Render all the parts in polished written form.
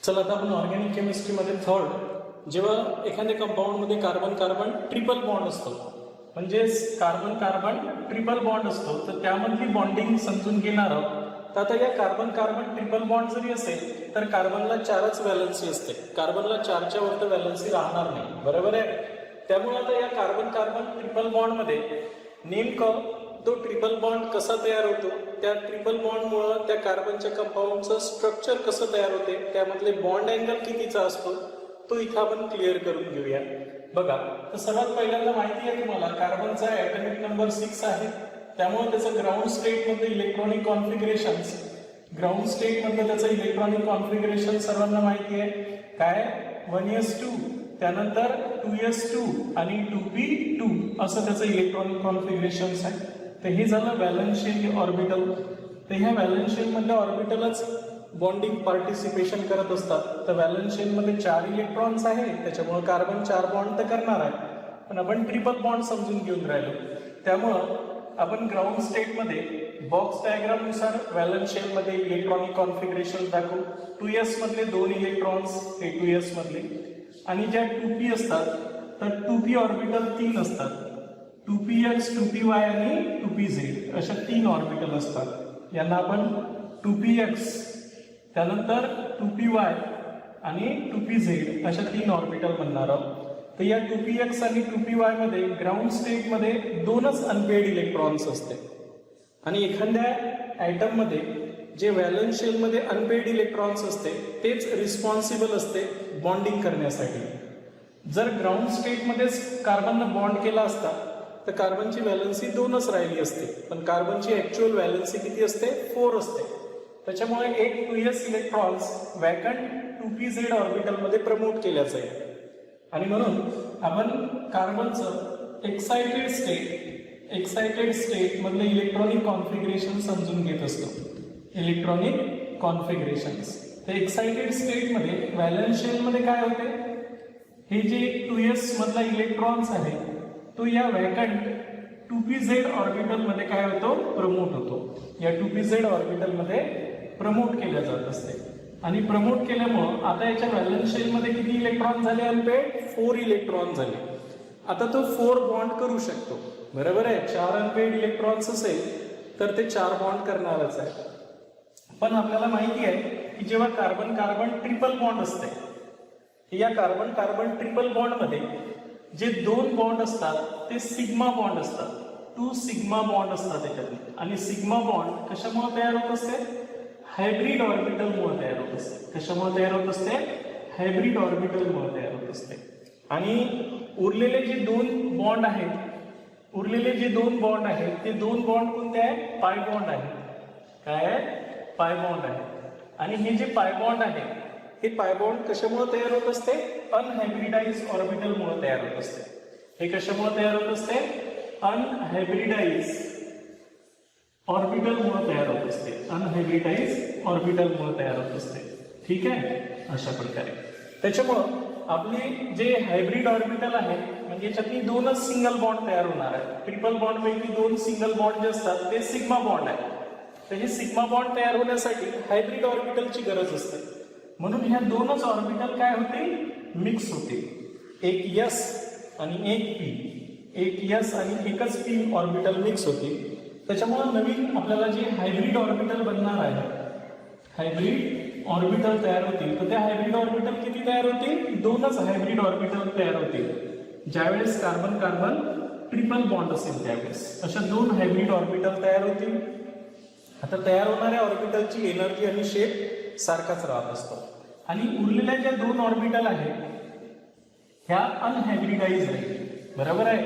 चला आता आपण ऑर्गॅनिक केमिस्ट्रीमध्ये थर्ड, जेव्हा एखाद्या कंपाऊंडमध्ये कार्बन कार्बन ट्रिपल बॉन्ड असतो, म्हणजेच कार्बन कार्बन ट्रिपल बॉन्ड असतो, तर त्यामधली बॉन्डिंग समजून घेणार आहोत. तर आता या कार्बन कार्बन ट्रिपल बॉन्ड जरी असेल तर कार्बनला 4च व्हॅलन्सी असते, कार्बनला 4च्या वर व्हॅलन्सी राहणार नाही, बरोबर आहे. त्यामुळे आता या कार्बन कार्बन ट्रिपल बॉन्डमध्ये नेमकं तो ट्रिपल बॉन्ड कसा तयार होतो, त्या ट्रिपल बॉन्डमुळे त्या कार्बनच्या कंपाऊंडचं स्ट्रक्चर कसं तयार होते, त्यामधले बॉन्ड अँगल कितीचा असतो, तो इथं आपण क्लिअर करून घेऊया. बघा, तर सर्वात पहिल्यांदा माहिती आहे तुम्हाला कार्बनचा ॲटॉमिक नंबर 6 आहे, त्यामुळे त्याचं ग्राउंड स्टेट मध्ये इलेक्ट्रॉनिक कॉन्फिगरेशन, ग्राउंड स्टेट मध्ये त्याचं इलेक्ट्रॉनिक कॉन्फिगरेशन सर्वांना माहिती आहे काय, 1s2, त्यानंतर 2s2 आणि 2p2 असं त्याचं इलेक्ट्रॉनिक कॉन्फिगरेशन आहे. तर हे झालं व्हॅलन्स शेल ऑर्बिटल. तर ह्या व्हॅलन्स शेल मधल्या ऑर्बिटलच बॉन्डिंग पार्टिसिपेशन करत असतात. तर व्हॅलन्स शेल मध्ये 4 इलेक्ट्रॉन्स आहे, त्याच्यामुळे कार्बन 4 बॉन्ड तर करणार आहे, पण आपण ट्रिपल बॉन्ड समजून घेऊन राहिलो. त्यामुळं आपण ग्राउंड स्टेटमध्ये बॉक्स डायग्राम नुसार व्हॅलन्स शेल मध्ये इलेक्ट्रॉनिक कॉन्फिगरेशन दाखवू. 2s मधले 2 इलेक्ट्रॉन्स हे 2s मधले, आणि ज्या 2p असतात तर 2p ऑर्बिटल 3 असतात, 2px 2py आणि 2pz अशा 3 ऑर्बिटल असतात. यांना आपण 2px, त्यानंतर 2py आणि 2pz अशा 3 ऑर्बिटल म्हणणार आहोत. तर या 2px आणि 2py मध्ये ग्राउंड स्टेट मध्ये 2च अनपेड इलेक्ट्रॉन्स असते, आणि एखाद्या ॲटम मध्ये जे व्हॅलन्स शेल मध्ये अनपेड इलेक्ट्रॉन्स असते तेच रिस्पॉन्सिबल असते बॉन्डिंग करण्यासाठी. जर ग्राउंड स्टेट मध्येच कार्बननं बॉन्ड केला असता तर कार्बनची व्हॅलन्सी 2च राहिली असते, पण कार्बनची ऍक्च्युअल व्हॅलन्सी किती असते, 4 असते. त्याच्यामुळे एक 2s electrons vacant 2pz orbital मध्ये प्रमोट केल्याच आहे, आणि म्हणून आपण कार्बनचं एक्साइटेड स्टेट मधले इलेक्ट्रॉनिक कॉन्फिगरेशन समजून घेत असतो. इलेक्ट्रॉनिक कॉन्फिगरेशन्स, तर एक्साइटेड स्टेट मध्ये व्हॅलन्स शेल मध्ये काय होते, हे जे 2s मधला इलेक्ट्रॉन्स आहे तो या वॅकंट 2pz ऑर्बिटल मध्ये काय होतो, प्रमोट होतो. या 2pz ऑर्बिटल मध्ये प्रमोट केल्या जात असते, आणि प्रमोट केल्यामुळं आता याच्या व्हॅलन्स शेल मध्ये किती इलेक्ट्रॉन झाले अनपेड, 4 इलेक्ट्रॉन झाले. आता तो 4 बॉन्ड करू शकतो, बरोबर आहे. 4 अनपेड इलेक्ट्रॉन्स असेल तर ते 4 बॉन्ड करणारच आहे. पण आपल्याला माहिती आहे की जेव्हा कार्बन कार्बन ट्रिपल बॉन्ड असते, या कार्बन कार्बन ट्रिपल बॉन्ड मध्ये जे 2 बॉन्ड असतात ते सिग्मा बॉन्ड असतात, 2 सिग्मा बॉन्ड असतात त्याच्यात. आणि सिग्मा बॉन्ड कशामुळे तयार होत असते, हायब्रिड ऑर्बिटल मुळे तयार होत असते. कशामुळे तयार होत असते, हायब्रिड ऑर्बिटल मुळे तयार होत असते. आणि उरलेले जे 2 बॉन्ड आहेत, ते 2 बॉन्ड कोणते आहे, पाय बॉन्ड आहे. काय आहे, पाय बॉन्ड आहे. आणि हे जे पाय बॉन्ड आहे हे पाय बॉन्ड कशामुळे तयार होत असते, अनहायब्रिडाइज ऑर्बिटल मुळे तयार होत असते. हे कशामुळे तयार होत असते, अनहायब्रिडाइज ऑर्बिटल मुळे तयार होत असते, अनहायब्रिडाइज ऑर्बिटल मुळे तयार होत असते. ठीक आहे, अशा प्रकारे. त्याच्यामुळं आपली जे हायब्रिड ऑर्बिटल आहे म्हणजे याच्यातली 2च सिंगल बॉन्ड तयार होणार आहे. ट्रिपल बॉन्ड पैकी 2 सिंगल बॉन्ड जे असतात ते सिग्मा बॉन्ड आहे. तर हे सिग्मा बॉन्ड तयार होण्यासाठी हायब्रिड ऑर्बिटलची गरज असते. म्हणून ह्या 2च ऑर्बिटल काय होतील, मिक्स होतील. एक s आणि एक p, एक s आणि एकच p ऑर्बिटल मिक्स होतील. त्याच्यामुळे नवीन आपल्याला जे हायब्रिड ऑर्बिटल बनणार आहे, हायब्रिड ऑर्बिटल तयार होतील. तर त्या हायब्रिड ऑर्बिटल किती तयार होतील, 2च हायब्रिड ऑर्बिटल तयार होतील. ज्यावेळेस कार्बन कार्बन ट्रिपल बॉन्ड असेल त्यावेळेस अशा 2 हायब्रिड ऑर्बिटल तयार होतील. आता तयार होणाऱ्या ऑर्बिटलची एनर्जी आणि शेप सारखाच राहत असतो. आणि उरलेल्या ज्या 2 ऑर्बिटल आहेत ह्या अनहायब्रिडाइज आहे, बरोबर आहे.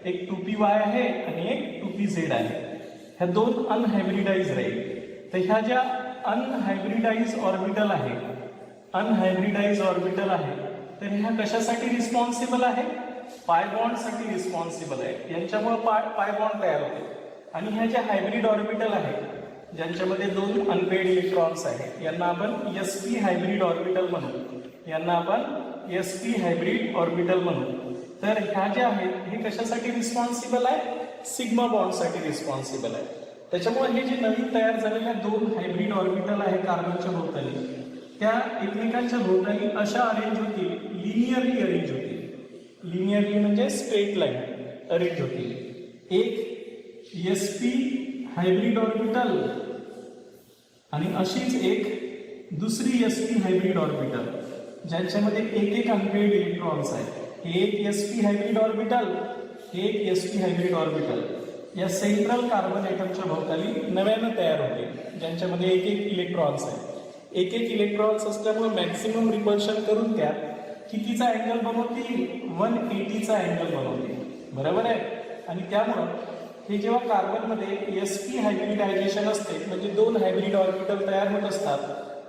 एक 2py आहे आणि एक 2pz आहे. ह्या 2 अनहायब्रिडाइज राहील. तर ह्या ज्या अनहायब्रिडाइज ऑर्बिटल आहे, तर ह्या कशासाठी रिस्पॉन्सिबल आहे, पाय बॉन्ड साठी रिस्पॉन्सिबल आहे. यांच्यामुळे पाय बॉन्ड तयार होते. आणि ह्या ज्या हायब्रिड ऑर्बिटल आहेत ज्यांच्यामध्ये 2 अनपेड इलेक्ट्रॉन्स आहेत यांना आपण sp हायब्रिड ऑर्बिटल म्हणू, तर ह्या ज्या आहेत हे कशासाठी रिस्पॉन्सिबल आहे, सिग्मा बॉन्ड साठी रिस्पॉन्सिबल आहे. त्याच्यामुळे हे जे नवीन तयार झालेल्या 2 हायब्रिड ऑर्बिटल आहे कार्बनच्या भोवताली त्या एकमेकांच्या भोवताली अशा अरेंज होतील, लिनियरली अरेंज होतील. लिनियरली म्हणजे स्ट्रेट लाईन अरेंज होतील. एक sp हायब्रिड ऑर्बिटल आणि अशीच एक दुसरी sp हायब्रिड ऑर्बिटल ज्यांच्यामध्ये एक एक अनपेड इलेक्ट्रॉन्स आहेत. एक sp हायब्रिड ऑर्बिटल, एक sp हायब्रिड ऑर्बिटल या सेंट्रल कार्बन एटमच्या भोवताली नव्यानं तयार होते ज्यांच्यामध्ये एक एक इलेक्ट्रॉन्स आहेत. एक एक इलेक्ट्रॉन्स असल्यामुळे मॅक्सिमम रिपल्शन करून त्या कितीचा अँगल बनवतील, 180चा अँगल बनवतील. बरोबर आहे. आणि त्यामुळं हे जेव्हा कार्बनमध्ये sp हायब्रिडायझेशन असते म्हणजे दोन हायब्रिड ऑर्बिटल तयार होत असतात,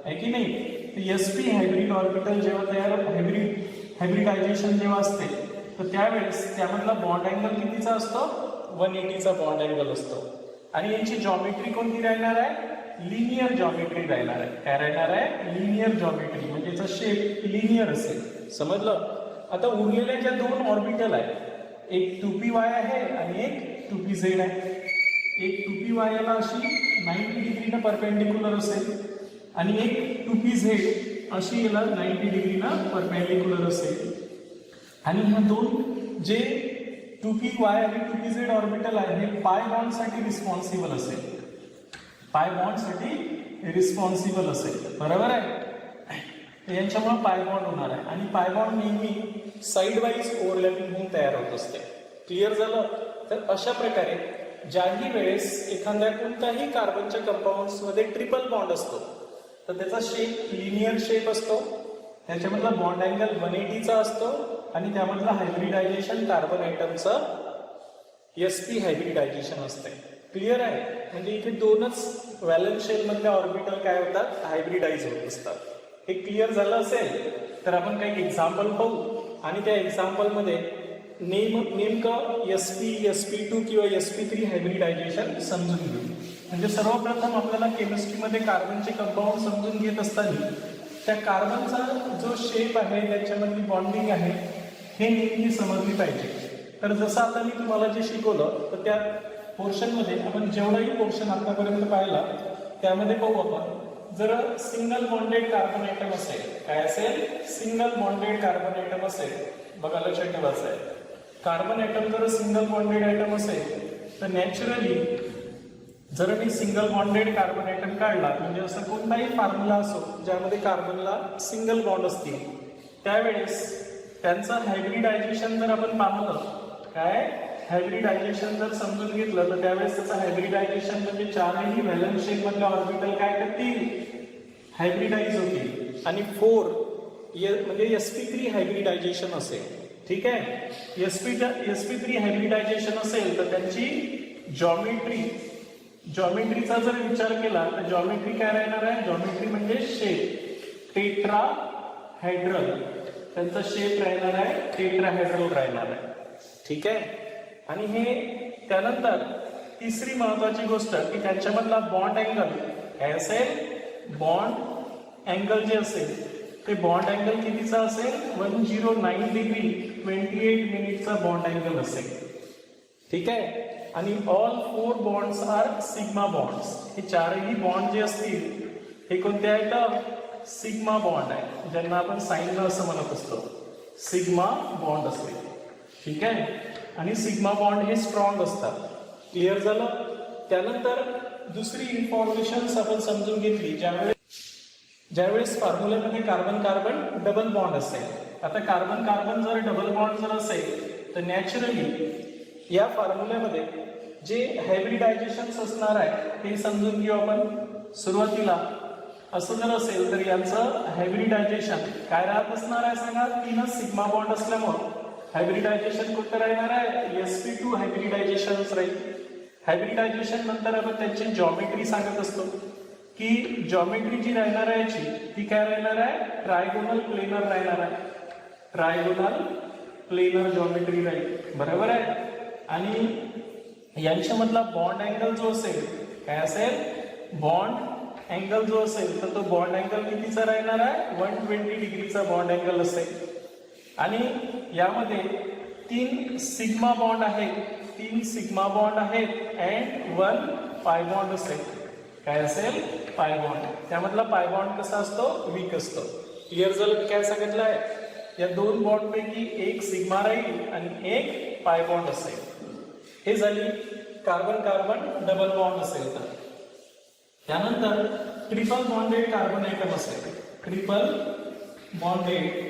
आहे की नाही. sp हायब्रिड ऑर्बिटल जेव्हा तयार हायब्रिडायझेशन जेव्हा असते तर त्यावेळेस त्यामधला बॉन्ड अँगल कितीचा असतो, 180चा बॉन्ड अँगल असतो. आणि यांची जॉमेट्री कोणती राहणार आहे, लिनियर जॉमेट्री राहणार आहे. काय राहणार आहे, लिनियर जॉमेट्री म्हणजे याचा शेप लिनियर असेल. समजलं. आता उरलेल्या ज्या दोन ऑर्बिटल आहेत, एक 2py आहे आणि एक 2pz आहे. एक 2py ला अशी 90 डिग्रीनं परपेंडिक्युलर असेल आणि एक 2pz अशी याला 90 डिग्रीनं परपेंडिक्युलर असेल. आणि ह्या दोन जे 2py आणि 2pz ऑर्बिटल आहे हे पाय बॉन्ड साठी रिस्पॉन्सिबल असेल. पाय बॉन्ड साठी रिस्पॉन्सिबल असेल. बरोबर आहे. यांच्यामुळे पाय बॉन्ड होणार आहे आणि पाय बॉन्ड नेहमी साइड वाईज ओव्हरलॅपिंग होऊन तयार होत असते. क्लिअर झालं. तर अशा प्रकारे ज्याही वेळेस एखाद्या कोणत्याही कार्बनच्या कंपाऊंड्स मध्ये ट्रिपल बॉन्ड असतो तर त्याचा शेप लिनियर शेप असतो. त्याच्यामधला बॉन्ड अँगल 180चा असतो आणि त्यामधलं हायब्रिडायझेशन कार्बन आयटमचं sp हायब्रिडायझेशन असते. क्लिअर आहे. म्हणजे इथे दोनच व्हॅलन्स शेल मधल्या ऑर्बिटल काय होतात, हायब्रिडाइज होत असतात. हे क्लिअर झालं असेल तर आपण काही एक्झाम्पल पाहू आणि त्या एक्झाम्पल मध्ये नेमकं sp, sp2 किंवा sp3 हायब्रिडायझेशन समजून घेऊ. म्हणजे सर्वप्रथम आपल्याला केमिस्ट्रीमध्ये कार्बनचे कंपाऊंड समजून घेत असताना त्या कार्बनचा जो शेप आहे त्याच्यामधली बॉन्डिंग आहे हे नेमकी समजली पाहिजे. तर जसं आता मी तुम्हाला जे शिकवलं तर त्या पोर्शनमध्ये आपण जेवढाही पोर्शन आतापर्यंत पाहिला त्यामध्ये पाहू आपण. जर सिंगल बॉन्डेड कार्बन आयटम असेल, काय असेल, सिंगल बॉन्डेड कार्बन आयटम असेल, बघा लक्षात ठेवायचं आहे. कार्बन आयटम जर सिंगल बॉन्डेड आयटम असेल तर नॅचरली जर मी सिंगल बॉन्डेड कार्बन आयटम काढला म्हणजे असं कोणताही फॉर्म्युला असो ज्यामध्ये कार्बनला सिंगल बॉन्ड असतील त्यावेळेस त्यांचं हायब्रिडायझेशन जर आपण पाहिलं, काय हायब्रिडायझेशन जर समजून घेतलं तर त्यावेळेस त्याचं हायब्रिडायझेशन म्हणजे चारही व्हॅलन्स शेल मधल्या ऑर्बिटल काय करतील, हायब्रिडाइज होतील. आणि 4 म्हणजे sp3 हायब्रिडायझेशन असेल. ठीक आहे. sp3 हायब्रिडायझेशन असेल तर त्यांची जॉमेट्रीचा जर विचार केला तर जॉमेट्री काय राहणार आहे, जॉमेट्री म्हणजे शेप टेट्राहेड्रल. त्यांचा शेप राहणार आहे टेट्राहेड्रल राहणार आहे. ठीक आहे. आणि हे त्यानंतर तिसरी महत्वाची गोष्ट की त्यांच्यामधला बॉन्ड अँगल काय असेल, बॉन्ड अँगल जे असेल ते बॉन्ड अँगल कितीचा असेल, 109 डिग्री 28 मिनिटचा बॉन्ड अँगल असेल. ठीक आहे. आणि all 4 bonds are sigma bonds. हे चारही बॉन्ड जे असतील हे कोणते आहेत, सिग्मा बॉन्ड आहे, ज्यांना आपण साइन असं म्हणत असतो. सिग्मा बॉन्ड असते. ठीक आहे. आणि सिग्मा बॉन्ड हे स्ट्रॉंग असतात. क्लिअर झालं. त्यानंतर दुसरी इन्फॉर्मेशन आपण समजून घेतली ज्यावेळेस फॉर्म्युल्यामध्ये कार्बन कार्बन डबल बॉन्ड असेल. आता कार्बन कार्बन जर डबल बॉन्ड जर असेल तर नॅचरली या फॉर्म्युल्यामध्ये जे हायब्रिडायझेशन असणार आहे ते समजून घेऊ आपण. सुरुवातीला असं जर असेल तर यांचं हायब्रिडायझेशन काय राहत असणार आहे सांगा, 3 सिग्मा बॉन्ड असल्यामुळे हायब्रिडायझेशन कुठं राहणार आहे, sp2 हायब्रिडायझेशनच राहील. हायब्रिडायझेशन नंतर आपण त्यांची जॉमेट्री सांगत असतो की जॉमेट्री जी राहणार आहे याची ती काय राहणार आहे, ट्रायगोनल प्लेनर राहणार आहे. ट्रायगोनल प्लेनर जॉमेट्री राहील. बरोबर आहे. आणि यांच्यामधला बॉन्ड अँगल जो असेल काय असेल, बॉन्ड अँगल जो असेल तर तो बॉन्ड अँगल कितीचा राहणार आहे, 120 डिग्रीचा बॉन्ड अँगल असेल. आणि यामध्ये 3 सिग्मा बॉन्ड आहेत, 3 सिग्मा बॉन्ड आहेत अँड 1 पाय बॉन्ड असेल. काय असेल, पाय बॉन्ड, त्यामधला पाय बॉन्ड कसा असतो, वीक असतो. क्लिअर झालं? काय सांगितलं आहे, या दोन बॉन्ड पैकी एक सिग्मा राहील आणि एक पाय बॉन्ड असेल. हे झाली कार्बन कार्बन डबल बॉन्ड असेल तर. त्यानंतर ट्रिपल बॉन्डेड कार्बन ॲटम असेल, ट्रिपल बॉन्डेड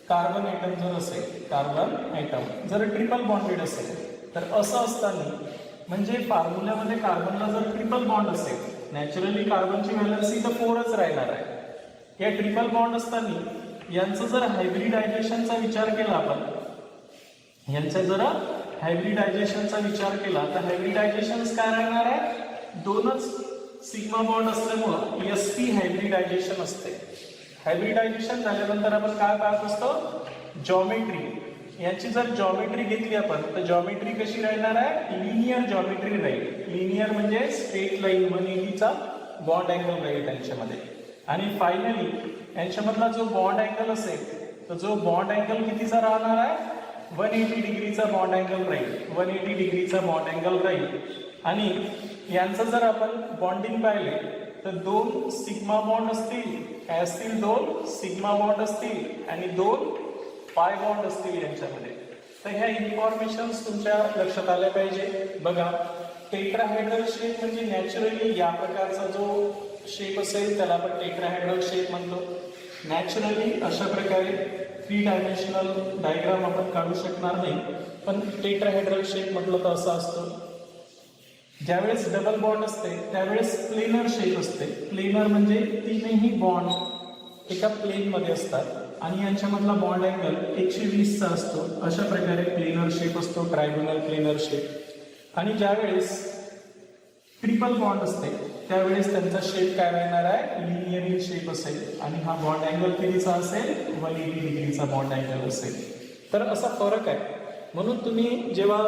कार्बन ॲटम जर असेल, कार्बन ॲटम जर ट्रिपल बॉन्डेड असेल तर असं असताना, म्हणजे फॉर्म्युल्यामध्ये कार्बनला जर ट्रिपल बॉन्ड असेल, नॅचरली कार्बनची व्हॅलन्सी तर 4च राहणार आहे. या ट्रिपल बॉन्ड असताना यांचं जर हायब्रिडायझेशनचा विचार केला आपण, यांचा जर हायब्रिडायझेशनचा विचार केला तर हायब्रिडायझेशन काय राहणार आहे, दोनच सिग्मा बॉन्ड असल्यामुळं sp हायब्रिडायझेशन असते. हायब्रिडायझेशन झाल्यानंतर आपण काय पाहत असतो, जॉमेट्री. यांची जर जॉमेट्री घेतली आपण तर जॉमेट्री कशी राहणार आहे, लिनियर जॉमेट्री राहील. लिनियर म्हणजे स्ट्रेट लाईन 180चा बॉन्ड अँगल राहील त्यांच्यामध्ये. आणि फायनली यांच्यामधला जो बॉन्ड अँगल असेल तर जो बॉन्ड अँगल कितीचा राहणार आहे, 180 डिग्रीचा बॉन्ड अँगल राहील, 180 डिग्रीचा बॉन्ड अँगल राहील. आणि यांचं जर आपण बॉन्डिंग पाहिले तर दोन सिग्मा बॉन्ड असतील, दोन सिग्मा बॉन्ड असतील आणि दोन पाय बॉन्ड असतील यांच्यामध्ये. तर ह्या इन्फॉर्मेशन तुमच्या लक्षात आल्या पाहिजे. बघा, टेट्राहेड्रल शेप म्हणजे नॅचरली या प्रकारचा जो शेप असेल त्याला आपण टेट्राहेड्रल शेप म्हणतो. नॅचरली अशा प्रकारे 3 डायमेन्शनल डायग्राम आपण काढू शकणार नाही, पण टेट्राहेड्रल शेप म्हटलं तर असं असतं. ज्यावेळेस डबल बॉन्ड असते त्यावेळेस प्लेनर शेप असते. प्लेनर म्हणजे तीनही बॉन्ड एका प्लेन मध्ये असतात आणि यांच्यामधला बॉन्ड अँगल 120 चा असतो. अशा प्रकारे प्लेनर शेप असतो, ट्रायगोनल प्लेनर शेप. आणि ज्यावेळेस ट्रिपल बॉन्ड असते त्यावेळेस त्यांचा शेप काय राहणार आहे, लिनियर शेप असेल आणि हा बॉन्ड अँगल कितीचा असेल, 180 डिग्रीचा बॉन्ड अँगल असेल. तर असा फरक आहे. म्हणून तुम्ही जेव्हा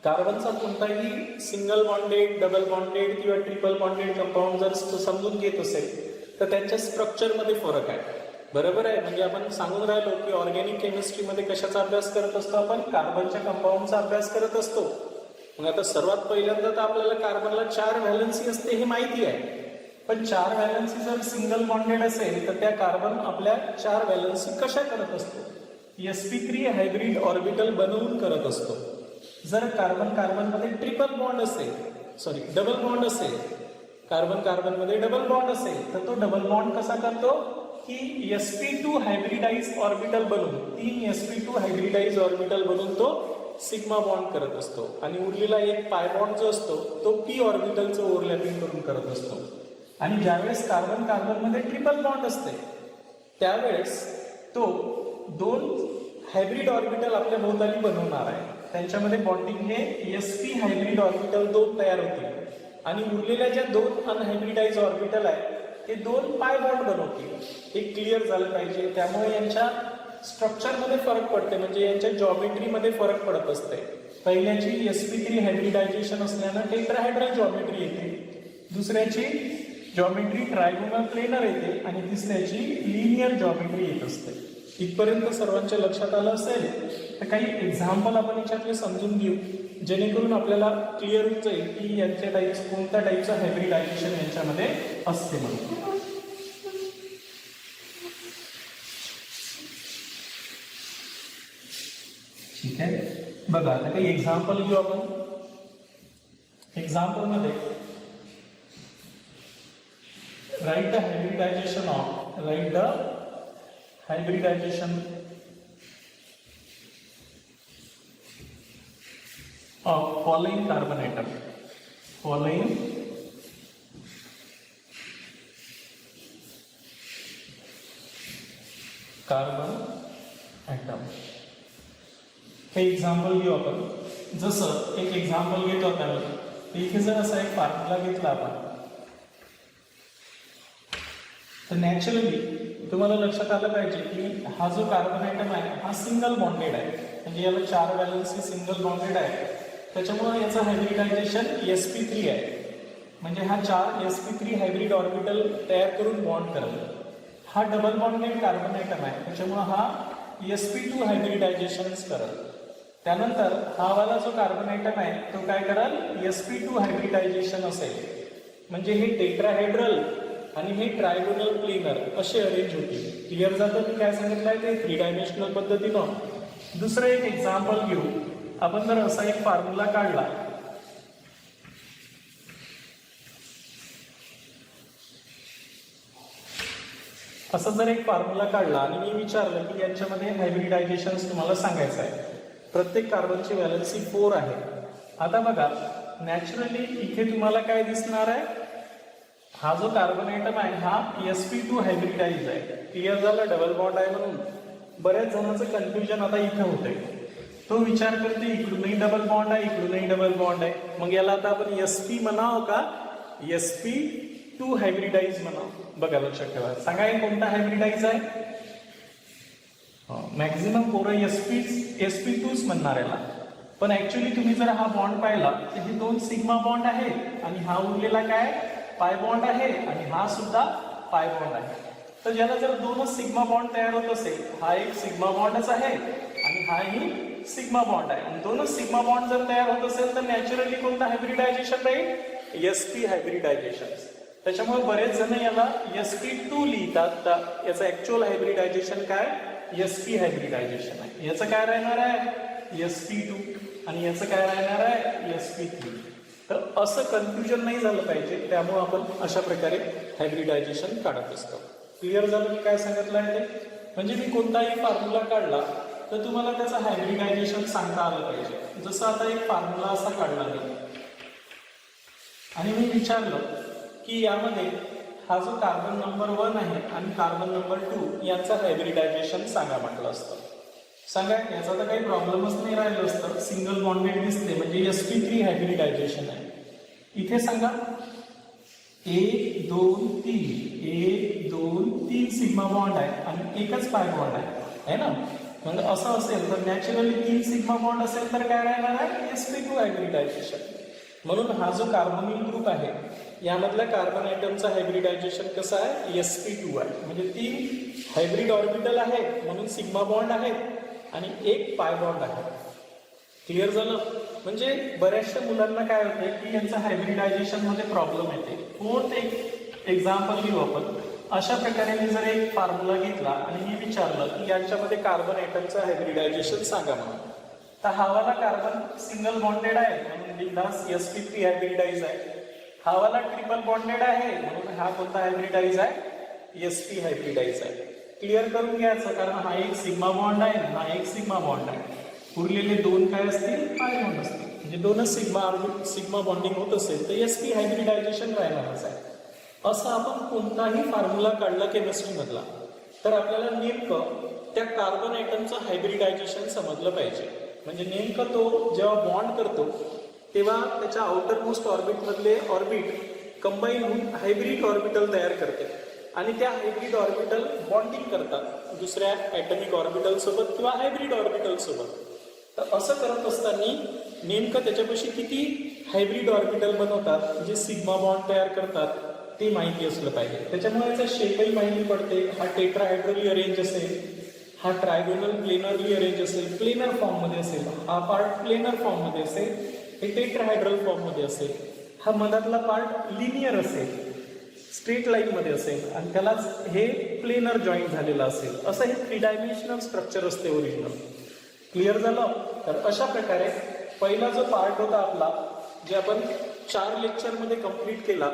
कार्बनचा कोणताही सिंगल बॉन्डेड, डबल बॉन्डेड किंवा ट्रिपल बॉन्डेड कंपाऊंड जर समजून घेत असेल तर त्यांच्या स्ट्रक्चरमध्ये फरक आहे. बरोबर आहे? म्हणजे आपण सांगून राहिलो की ऑर्गॅनिक केमिस्ट्रीमध्ये कशाचा अभ्यास करत असतो आपण, कार्बनच्या कंपाऊंडचा अभ्यास करत असतो. मग आता सर्वात पहिल्यांदा तर आपल्याला कार्बनला 4 व्हॅलन्सी असते हे माहिती आहे, पण 4 व्हॅलन्सी जर सिंगल बॉन्डेड असेल तर त्या कार्बन आपल्या 4 व्हॅलन्सी कशा करत असतो, sp3 हायब्रिड ऑर्बिटल बनवून करत असतो. जर कार्बन कार्बनमध्ये ट्रिपल बॉन्ड असेल, डबल बॉन्ड असेल, कार्बन कार्बनमध्ये डबल बॉन्ड असेल तर तो डबल बॉन्ड कसा करतो की sp2 हायब्रिडाइज ऑर्बिटल बनवून, 3 sp2 हायब्रिडाइज ऑर्बिटल बनवून तो सिग्मा बॉन्ड करत असतो. आणि उरलेला एक पाय बॉन्ड जो असतो तो p ऑर्बिटलचं ओव्हरलॅपिंग करून करत असतो. आणि ज्यावेळेस कार्बन कार्बनमध्ये ट्रिपल बॉन्ड असते त्यावेळेस तो 2 हायब्रिड ऑर्बिटल आपल्या भोवताली बनवणार आहे. त्यांच्यामध्ये बॉन्डिंग हे sp हायब्रिड ऑर्बिटल 2 तयार होतील आणि उरलेल्या ज्या 2 अनहायब्रिडाइज ऑर्बिटल आहेत ते 2 पाय बॉन्ड बनवतील. हे क्लिअर झालं पाहिजे. त्यामुळे यांच्या स्ट्रक्चरमध्ये फरक पडते, म्हणजे यांच्या जॉमेट्रीमध्ये फरक पडत असते. पहिल्याची sp3 हायब्रिडायझेशन असल्यानं टेट्राहेड्रल जॉमेट्री येते, दुसऱ्याची जॉमेट्री ट्रायगोनल प्लेनर येते आणि तिसऱ्याची लिनियर जॉमेट्री येत असते. इथपर्यंत सर्वांच्या लक्षात आलं असेल तर काही एक्झाम्पल आपण याच्यातले समजून घेऊ जेणेकरून आपल्याला क्लिअर होऊन जाईल की यांच्या कोणत्या टाईपचं हायब्रिडायझेशन यांच्यामध्ये असते म्हणून. ठीक आहे, बघा आता काही एक्झाम्पल घेऊ आपण. एक्झाम्पल मध्ये write the hybridisation of following carbon atom. Following carbon atom. हे एक्झाम्पल घेऊ आपण. जसं एक एक्झाम्पल घेतो आपण, इथे जर असा एक फॉर्म्युला घेतला आपण तर नॅचरली तुम्हाला लक्षात आलं पाहिजे की हा जो कार्बन आयटम आहे हा सिंगल बॉन्डेड आहे, म्हणजे याला 4 व्हॅलन्सी सिंगल बॉन्डेड आहे. त्याच्यामुळे याचं हायब्रिडायझेशन sp3 आहे, म्हणजे हा 4 sp3 हायब्रिड ऑर्बिटल तयार करून बॉन्ड करेल. हा डबल बॉन्डेड कार्बन आयटम आहे त्याच्यामुळे हा sp2 हायब्रिडायझेशन करेल. त्यानंतर हा वाला जो कार्बन आयटम आहे तो काय करेल, sp2 हायब्रिडायझेशन असेल. म्हणजे हे टेट्राहेड्रल आणि हे ट्रायगोनल प्लेनर असे अरेंज होतील. क्लिअर जातं मी काय सांगितलंय ते 3 डायमेन्शनल पद्धतीनं. दुसरं एक एक्झाम्पल घेऊ आपण. जर असा एक फॉर्म्युला काढला, असं जर एक फॉर्म्युला काढला आणि मी विचारलं की यांच्यामध्ये हायब्रिडायझेशन तुम्हाला सांगायचं आहे. प्रत्येक कार्बनची व्हॅलन्सी 4 आहे. आता बघा नॅचरली इथे तुम्हाला काय दिसणार आहे, हा जो कार्बन आयटम आहे हा sp2 हायब्रिडाइज आहे. क्लिअर झालं, डबल बॉन्ड आहे म्हणून. बऱ्याच जणांचं कन्फ्युजन आता इथे होतंय. तो विचार करते इकडूनही डबल बॉन्ड आहे, इकडूनही डबल बॉन्ड आहे, मग याला आता आपण sp म्हणावं का sp2 हायब्रिडाइज म्हणावं? बघा लक्षात ठेवा, सांगा हे कोणता हायब्रिडाइज आहे? मॅक्झिमम पोरं sp2च म्हणणार याला. पण ऍक्च्युली तुम्ही जर हा बॉन्ड पाहिला तर हे 2 सिग्मा बॉन्ड आहे आणि हा उरलेला काय पाय बॉन्ड आहे आणि हा सुद्धा पाय बॉन्ड आहे. तर ज्याला जर 2च सिग्मा बॉन्ड तयार होत असेल, हा एक सिग्मा बॉन्डच आहे आणि हाही सिग्मा बॉन्ड आहे, आणि 2च सिग्मा बॉन्ड जर तयार होत असेल तर नॅचरली कोणता हायब्रिडायझेशन राहील? sp hybridisation. त्याच्यामुळे बरेच जण याला sp2 लिहितात. याचं ऍक्च्युअल हायब्रिडायझेशन काय? sp हायब्रिडायझेशन आहे. याचं काय राहणार आहे? sp2 आणि याचं काय राहणार आहे? sp3. तर असं कन्फ्युजन नाही झालं पाहिजे, त्यामुळे आपण अशा प्रकारे हायब्रिडायझेशन काढत असतो. क्लिअर झालं मी काय सांगितलं आहे ते? म्हणजे मी कोणताही फॉर्म्युला काढला तर तुम्हाला त्याचं हायब्रिडायझेशन सांगता आलं पाहिजे. जसं आता एक फॉर्म्युला असा काढला मी आणि मी विचारलं की यामध्ये हा जो कार्बन नंबर 1 आहे आणि कार्बन नंबर 2 यांचा हायब्रिडायझेशन सांगा म्हटलं असतं. सांगा, याचा तर काही प्रॉब्लेमच नाही राहिलं असतं. सिंगल बॉन्डेड दिसते म्हणजे sp3 हायब्रिडायझेशन आहे. इथे सांगा 1 2 3 1 2 3 सिग्मा बॉन्ड आहे आणि एकच पाय बॉन्ड आहे ना. म्हणजे असं असेल तर नॅचरली 3 सिग्मा बॉन्ड असेल तर काय राहणार आहे? sp2 hybridisation. म्हणून हा जो कार्बोनिल ग्रुप आहे यामधल्या कार्बन आयटमचा हायब्रिडायझेशन कसं आहे? sp2 आहे. म्हणजे 3 हायब्रिड ऑर्बिटल आहे म्हणून सिग्मा बॉन्ड आहे आणि एक पाय बॉन्ड आहे. क्लिअर झालं? म्हणजे बऱ्याचशा मुलांना काय होते की यांचं हायब्रिडायझेशन मध्ये प्रॉब्लेम येते. फोर्थ एक एक्झाम्पल घेऊ आपण. अशा प्रकारे मी जर एक फॉर्म्युला घेतला आणि मी विचारलं की यांच्यामध्ये कार्बन आयटमचं हायब्रिडायझेशन सांगा म्हणून, तर हावाला कार्बन सिंगल बॉन्डेड आहे म्हणून बिंदास sp3 हायब्रिडाइज आहे. हावाला ट्रिपल बॉन्डेड आहे म्हणून हा कोणता हायब्रिडाइज आहे? sp हायब्रिडाइज आहे. क्लिअर करून घ्यायचं, कारण हा एक सिग्मा बॉन्ड आहे, हा एक सिग्मा बॉन्ड आहे. उरलेले 2 काय असतील? पाय बॉन्ड असतील. म्हणजे 2च सिग्मा बॉन्डिंग होत असेल तर sp हायब्रिडायझेशन राहणारच आहे. असं आपण कोणताही फॉर्म्युला काढला केमिस्ट्री मधला तर आपल्याला नेमकं त्या कार्बन आयटमचं हायब्रिडायझेशन समजलं पाहिजे. म्हणजे नेमकं तो जेव्हा बॉन्ड करतो तेव्हा त्याच्या आउटर मोस्ट ऑर्बिट मधले ऑर्बिट कंबाईन होऊन हायब्रिड ऑर्बिटल तयार करते आणि त्या हायब्रिड ऑर्बिटल बॉन्डिंग करतात दुसऱ्या ॲटॉमिक ऑर्बिटल सोबत किंवा हायब्रिड ऑर्बिटल सोबत. तर असं करत असताना नेमकं त्याच्यापाशी किती हायब्रिड ऑर्बिटल बनवतात जे सिग्मा बॉन्ड तयार करतात ते माहिती असलं पाहिजे. त्याच्यामुळे याचा शेपही माहिती पडते. हा टेट्राहायड्रली अरेंज असेल, हा ट्रायगोनल प्लेनरली अरेंज असेल, प्लेनर फॉर्म मध्ये असेल, हा पार्ट प्लेनर फॉर्म मध्ये असेल, हे टेट्राहायड्रल फॉर्म मध्ये असेल, हा मधातला पार्ट लिनियर असेल, स्ट्रेट लाईन मध्ये असेल आणि त्यालाच हे प्लेनर जॉईंट झालेलं असेल. असं हे 3 डायमेन्शनल स्ट्रक्चर असते ओरिजिनल. क्लिअर झालं? तर अशा प्रकारे पहिला जो पार्ट होता आपला जे आपण 4 लेक्चरमध्ये कंप्लीट केला,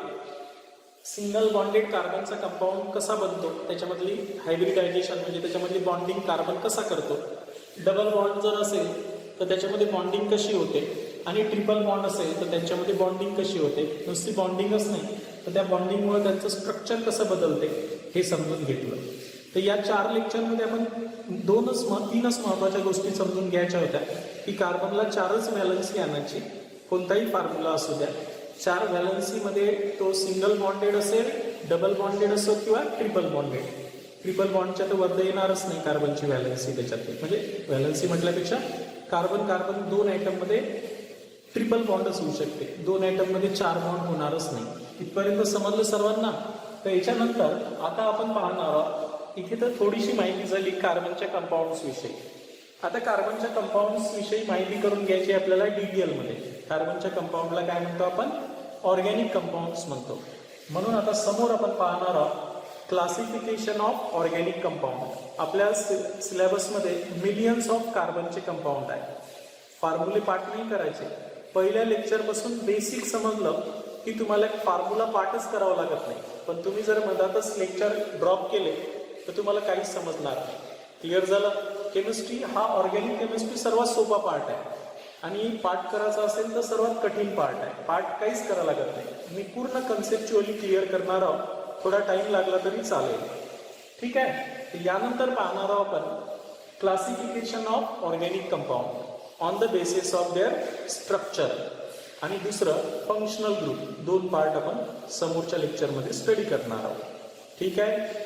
सिंगल बॉन्डेड कार्बनचा कंपाऊंड कसा बनतो, त्याच्यामधली हायब्रिडायझेशन म्हणजे त्याच्यामधली बॉन्डिंग कार्बन कसा करतो, डबल बॉन्ड जर असेल तर त्याच्यामध्ये बॉन्डिंग कशी होते आणि ट्रिपल बॉन्ड असेल तर त्याच्यामध्ये बॉन्डिंग कशी होते. नुसती बॉन्डिंगच नाही तर त्या बॉन्डिंगमुळे त्यांचं स्ट्रक्चर कसं बदलते हे समजून घेतलं. तर या 4 लेक्चरमध्ये आपण 3च महत्त्वाच्या गोष्टी समजून घ्यायच्या होत्या की कार्बनला 4च व्हॅलन्सी आणायची, कोणताही फॉर्म्युला असू द्या. 4 व्हॅलन्सीमध्ये तो सिंगल बॉन्डेड असेल, डबल बॉन्डेड असो किंवा ट्रिपल बॉन्डेड. ट्रिपल बॉन्डच्या तर वरती येणारच नाही कार्बनची व्हॅलन्सी त्याच्यातली. म्हणजे व्हॅलन्सी म्हटल्यापेक्षा कार्बन 2 आयटममध्ये ट्रिपल बॉन्डच होऊ शकते, 2 आयटममध्ये 4 बॉन्ड होणारच नाही. इथपर्यंत समजलं सर्वांना? तर याच्यानंतर आता आपण पाहणार आहोत, इथे तर थोडीशी माहिती झाली कार्बनच्या कंपाऊंड्स विषयी. आता कार्बनच्या कंपाऊंड्स विषयी माहिती करून घ्यायची आपल्याला DDL मध्ये. कार्बनच्या कंपाऊंडला काय म्हणतो आपण? ऑर्गॅनिक कंपाऊंड्स म्हणतो. म्हणून आता समोर आपण पाहणार आहोत क्लासिफिकेशन ऑफ ऑर्गॅनिक कंपाऊंड. आपल्या सिलेबसमध्ये मिलियन्स ऑफ कार्बनचे कंपाऊंड आहे. फॉर्म्युले पाठ नाही करायचे. पहिल्या लेक्चरपासून बेसिक समजलं की तुम्हाला एक फॉर्म्युला पाठच करावा लागत नाही. पण तुम्ही जर मधातच लेक्चर ड्रॉप केले तर तुम्हाला काहीच समजणार नाही. क्लिअर झालं? केमिस्ट्री हा ऑर्गॅनिक केमिस्ट्री सर्वात सोपा पार्ट आहे आणि पाठ करायचा असेल तर सर्वात कठीण पार्ट आहे. पाठ काहीच करावं लागत नाही. मी पूर्ण कन्सेप्च्युअली क्लिअर करणार आहोत. थोडा टाइम लागला तरी चालेल. ठीक आहे. यानंतर पाहणार आहोत आपण classification of organic compound on the basis of their structure आणि दुसरं फंक्शनल ग्रुप. दोन पार्ट आपण समोरच्या लेक्चरमध्ये स्टडी करणार आहोत. ठीक आहे.